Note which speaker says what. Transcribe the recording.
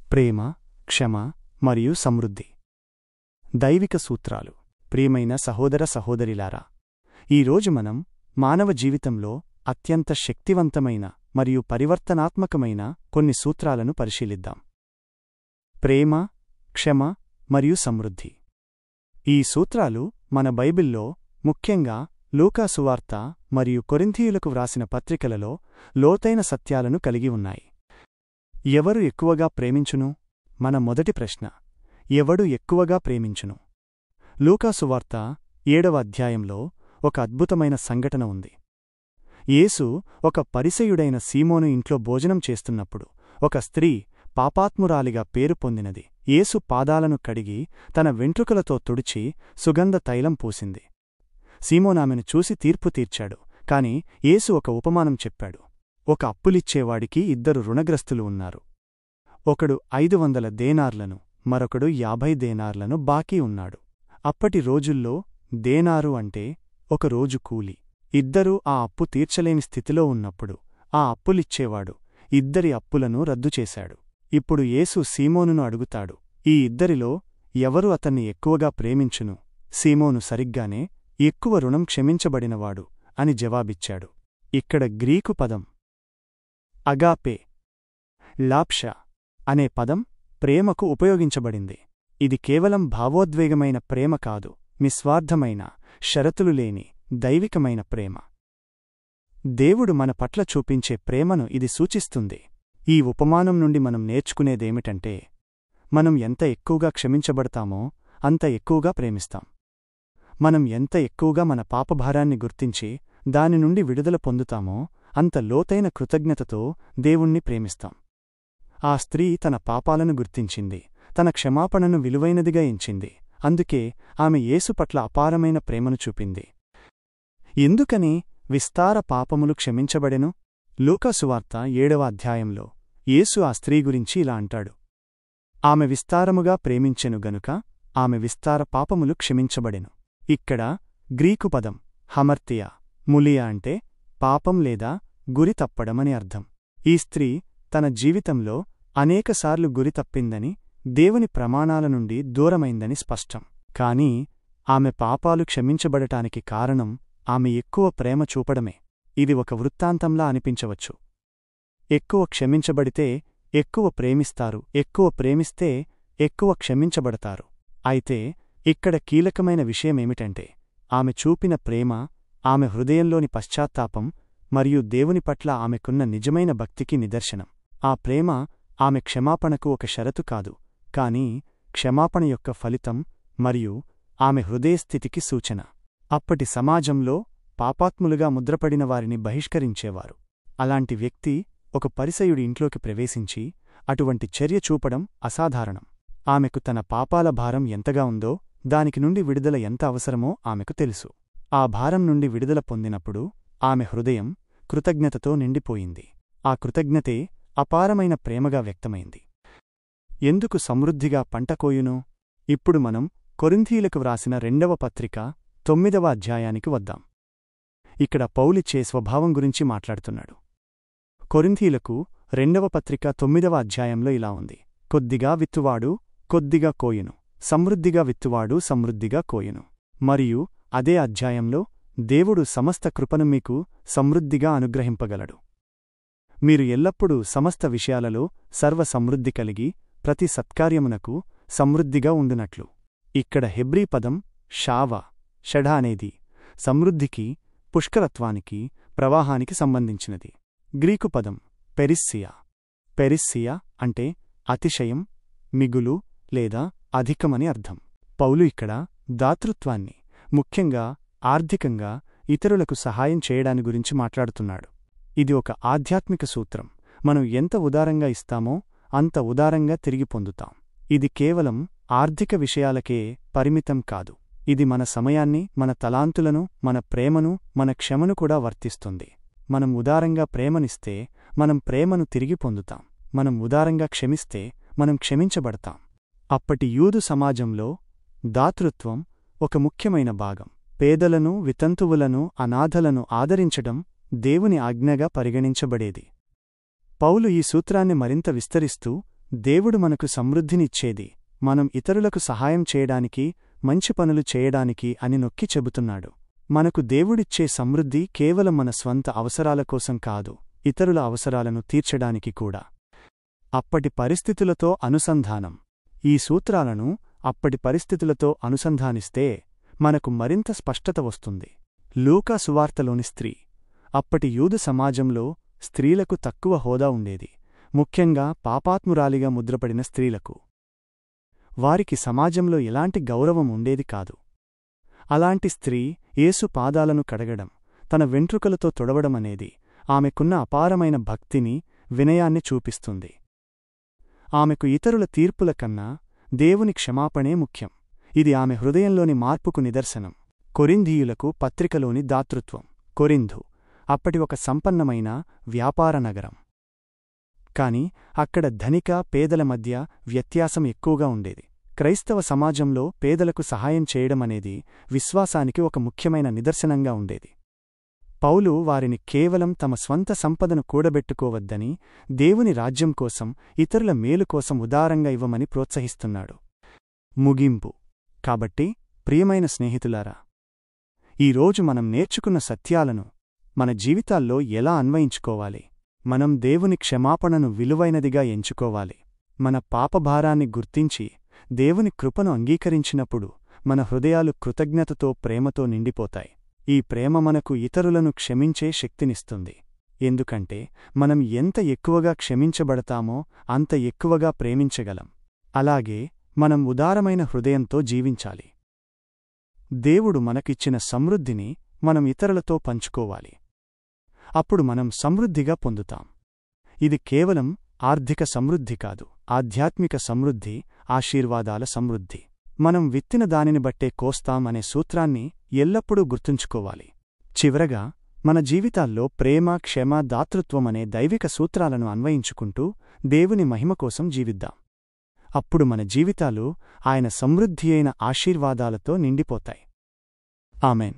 Speaker 1: ప్రేమ, క్షమ మరియు సమృద్ధి. దైవిక సూత్రాలు. ప్రియమైన సహోదర సహోదరిలారా, ఈరోజు మనం మానవ జీవితంలో అత్యంత శక్తివంతమైన మరియు పరివర్తనాత్మకమైన కొన్ని సూత్రాలను పరిశీలిద్దాం. ప్రేమ, క్షమ మరియు సమృద్ధి. ఈ సూత్రాలు మన బైబిల్లో, ముఖ్యంగా లూకా సువార్త మరియు కొరింథీయులకు వ్రాసిన పత్రికలలో లోతైన సత్యాలను కలిగి ఉన్నాయి. ఎవరు ఎక్కువగా ప్రేమించును? మన మొదటి ప్రశ్న, ఎవడు ఎక్కువగా ప్రేమించును? లూకా సువార్త 7వ అధ్యాయంలో ఒక అద్భుతమైన సంఘటన ఉంది. యేసు ఒక పరిసయ్యుడైన సీమోను ఇంట్లో భోజనం చేస్తున్నప్పుడు ఒక స్త్రీ, పాపాత్మురాలిగా పేరు పొందినది, యేసు పాదాలను కడిగి తన వెంట్రుకలతో తుడిచి సుగంధ తైలం పూసింది. సీమోనామెను చూసి తీర్పు తీర్చాడు. కాని యేసు ఒక ఉపమానం చెప్పాడు. ఒక అప్పులిచ్చేవాడికి 2 రుణగ్రస్తులు ఉన్నారు. ఒకడు 500 దేనార్లను, మరొకడు 50 దేనార్లను బాకీ ఉన్నాడు. అప్పటి రోజుల్లో దేనారు అంటే ఒక రోజు కూలి. ఇద్దరూ ఆ అప్పు తీర్చలేని స్థితిలో ఉన్నప్పుడు ఆ అప్పులిచ్చేవాడు ఇద్దరి అప్పులను రద్దు చేశాడు. ఇప్పుడు యేసు సీమోనును అడుగుతాడు, ఈ ఇద్దరిలో ఎవరు అతన్ని ఎక్కువగా ప్రేమించును? సీమోను సరిగ్గానే ఎక్కువ రుణం క్షమించబడినవాడు అని జవాబిచ్చాడు. ఇక్కడ గ్రీకు పదం అగాపే, లాప్షా అనే పదం ప్రేమకు ఉపయోగించబడింది. ఇది కేవలం భావోద్వేగమైన ప్రేమ కాదు, నిస్వార్థమైన, షరతులు లేని దైవికమైన ప్రేమ. దేవుడు మన పట్ల చూపించే ప్రేమను ఇది సూచిస్తుంది. ఈ ఉపమానం నుండి మనం నేర్చుకునేదేమిటంటే, మనం ఎంత ఎక్కువగా క్షమించబడతామో అంత ఎక్కువగా ప్రేమిస్తాం. మనం ఎంత ఎక్కువగా మన పాపభారాన్ని గుర్తించి దాని నుండి విడుదల పొందుతామో అంత లోతైన కృతజ్ఞతతో దేవుణ్ణి ప్రేమిస్తాం. ఆ స్త్రీ తన పాపాలను గుర్తించింది, తన క్షమాపణను విలువైనదిగా ఎంచింది. అందుకే ఆమె యేసు పట్ల అపారమైన ప్రేమను చూపింది. ఎందుకని విస్తార పాపములు క్షమించబడెను? లూకా సువార్త 7వ అధ్యాయంలో యేసు ఆ స్త్రీ గురించి ఇలా అంటాడు, ఆమె విస్తారముగా ప్రేమించెను గనుక ఆమె విస్తార పాపములు క్షమించబడెను. ఇక్కడ గ్రీకు పదం హమర్తియా, ములియా అంటే పాపం లేదా గురి తప్పడమని అర్థం. ఈ స్త్రీ తన జీవితంలో అనేకసార్లు గురి తప్పిందని, దేవుని ప్రమాణాల నుండి దూరమైందని స్పష్టం. కాని ఆమె పాపాలు క్షమించబడటానికి కారణం ఆమె ఎక్కువ ప్రేమ చూపడమే. ఇది ఒక వృత్తాంతంలా అనిపించవచ్చు. ఎక్కువ క్షమించబడితే ఎక్కువ ప్రేమిస్తారు, ఎక్కువ ప్రేమిస్తే ఎక్కువ క్షమించబడతారు. అయితే ఇక్కడ కీలకమైన విషయమేమిటంటే, ఆమె చూపిన ప్రేమ, ఆమె హృదయంలోని పశ్చాత్తాపం మరియు దేవుని పట్ల ఆమెకున్న నిజమైన భక్తికి నిదర్శనం. ఆ ప్రేమ ఆమె క్షమాపణకు ఒక షరతు కాదు, కాని క్షమాపణ యొక్క ఫలితం మరియు ఆమె హృదయస్థితికి సూచన. అప్పటి సమాజంలో పాపాత్ములుగా ముద్రపడిన వారిని బహిష్కరించేవారు. అలాంటి వ్యక్తి ఒక పరిసయ్యుడి ఇంట్లోకి ప్రవేశించి అటువంటి చర్య చూపడం అసాధారణం. ఆమెకు తన పాపాల భారం ఎంతగా ఉందో, దానికి నుండి విడుదల ఎంత అవసరమో ఆమెకు తెలుసు. ఆ భారం నుండి విడుదల పొందినప్పుడు ఆమె హృదయం కృతజ్ఞతతో నిండిపోయింది. ఆ కృతజ్ఞతే అపారమైన ప్రేమగా వ్యక్తమైంది. ఎందుకు సమృద్ధిగా పంట కోయును? ఇప్పుడు మనం కొరింథీయులకు వ్రాసిన 2వ పత్రిక 9వ అధ్యాయానికి వద్దాం. ఇక్కడ పౌలిచ్చే స్వభావం గురించి మాట్లాడుతున్నాడు. కొరింథీయులకు 2వ పత్రిక 9వ అధ్యాయంలో ఇలా ఉంది, కొద్దిగా విత్తువాడు కొద్దిగా కోయును, సమృద్ధిగా విత్తువాడు సమృద్ధిగా కోయును. మరియు అదే అధ్యాయంలో దేవుడు సమస్త కృపను మీకు సమృద్ధిగా అనుగ్రహింపగలడు. మీరు ఎల్లప్పుడూ సమస్త విషయాలలో సర్వ సమృద్ధి కలిగి ప్రతి సత్కార్యమునకు సమృద్ధిగా ఉండునట్లు. ఇక్కడ హెబ్రీ పదం షావా, షఢ అనేది సమృద్ధికి, పుష్కరత్వానికి, ప్రవాహానికి సంబంధించినది. గ్రీకు పదం పెరిస్సియా. పెరిస్సియా అంటే అతిశయం, మిగులు లేదా అధికమని అర్థం. పౌలు ఇక్కడ దాతృత్వాన్ని, ముఖ్యంగా ఆర్థికంగా ఇతరులకు సహాయం చేయడాని గురించి మాట్లాడుతున్నాడు. ఇది ఒక ఆధ్యాత్మిక సూత్రం. మనం ఎంత ఉదారంగా ఇస్తామో అంత ఉదారంగా తిరిగి పొందుతాం. ఇది కేవలం ఆర్థిక విషయాలకే పరిమితం కాదు. ఇది మన సమయాన్ని, మన తలాంతులను, మన ప్రేమను, మన క్షమను కూడా వర్తిస్తుంది. మనం ఉదారంగా ప్రేమనిస్తే మనం ప్రేమను తిరిగి పొందుతాం. మనం ఉదారంగా క్షమిస్తే మనం క్షమించబడతాం. అప్పటి యూదు సమాజంలో దాతృత్వం ఒక ముఖ్యమైన భాగం. పేదలను, వితంతువులను, అనాథలను ఆదరించడం దేవుని ఆజ్ఞగా పరిగణించబడేది. పౌలు ఈ సూత్రాన్ని మరింత విస్తరిస్తూ దేవుడు మనకు సమృద్ధినిచ్చేది మనం ఇతరులకు సహాయం చేయడానికి, మంచి పనులు చేయడానికి అని నొక్కి చెబుతున్నాడు. మనకు దేవుడిచ్చే సమృద్ధి కేవలం మన స్వంత అవసరాల కోసం కాదు, ఇతరుల అవసరాలను తీర్చడానికి కూడా. అప్పటి పరిస్థితులతో అనుసంధానం. ఈ సూత్రాలను అప్పటి పరిస్థితులతో అనుసంధానిస్తే మనకు మరింత స్పష్టత వస్తుంది. లూకా సువార్తలోని స్త్రీ. అప్పటి యూదు సమాజంలో స్త్రీలకు తక్కువ హోదా ఉండేది, ముఖ్యంగా పాపాత్మురాలిగా ముద్రపడిన స్త్రీలకు. వారికి సమాజంలో ఎలాంటి గౌరవం ఉండేది కాదు. అలాంటి స్త్రీ యేసు పాదాలను కడగడం, తన వెంట్రుకలతో తొడవడమనేది ఆమెకున్న అపారమైన భక్తిని, వినయాన్ని చూపిస్తుంది. ఆమెకు ఇతరుల తీర్పుల కన్నా దేవుని క్షమాపణే ముఖ్యం. ఇది ఆమె హృదయంలోని మార్పుకు నిదర్శనం. కొరింథీయులకు పత్రికలోని దాతృత్వం. కొరింథు అప్పటి ఒక సంపన్నమైన వ్యాపార నగరం. కాని అక్కడ ధనిక, పేదల మధ్య వ్యత్యాసం ఎక్కువగా ఉండేది. క్రైస్తవ సమాజంలో పేదలకు సహాయం చేయడమనేది విశ్వాసానికి ఒక ముఖ్యమైన నిదర్శనంగా ఉండేది. పౌలు వారిని కేవలం తమ స్వంత సంపదను కూడబెట్టుకోవద్దని, దేవుని రాజ్యం కోసం, ఇతరుల మేలు కోసం ఉదారంగా ఇవ్వమని ప్రోత్సహిస్తున్నాడు. ముగింపు. కాబట్టి ప్రియమైన స్నేహితులారా, ఈరోజు మనం నేర్చుకున్న సత్యాలను మన జీవితాల్లో ఎలా అన్వయించుకోవాలి? మనం దేవుని క్షమాపణను విలువైనదిగా ఎంచుకోవాలి. మన పాపభారాన్ని గుర్తించి దేవుని కృపను అంగీకరించినప్పుడు మన హృదయాలు కృతజ్ఞతతో, ప్రేమతో నిండిపోతాయి. ఈ ప్రేమ మనకు ఇతరులను క్షమించే శక్తినిస్తుంది. ఎందుకంటే మనం ఎంత ఎక్కువగా క్షమించబడతామో అంత ఎక్కువగా ప్రేమించగలం. అలాగే మనం ఉదారమైన హృదయంతో జీవించాలి. దేవుడు మనకిచ్చిన సమృద్ధిని మనం ఇతరులతో పంచుకోవాలి. అప్పుడు మనం సమృద్ధిగా పొందుతాం. ఇది కేవలం ఆర్థిక సమృద్ధి కాదు, ఆధ్యాత్మిక సమృద్ధి, ఆశీర్వాదాల సమృద్ధి. మనం విత్తిన దానిని బట్టే కోస్తాం అనే సూత్రాన్ని ఎల్లప్పుడూ గుర్తుంచుకోవాలి. చివరగా, మన జీవితాల్లో ప్రేమ, క్షమ, దాతృత్వమనే దైవిక సూత్రాలను అన్వయించుకుంటూ దేవుని మహిమ కోసం జీవిద్దాం. అప్పుడు మన జీవితాలు ఆయన సమృద్ధియైన ఆశీర్వాదాలతో నిండిపోతాయి. ఆమెన్.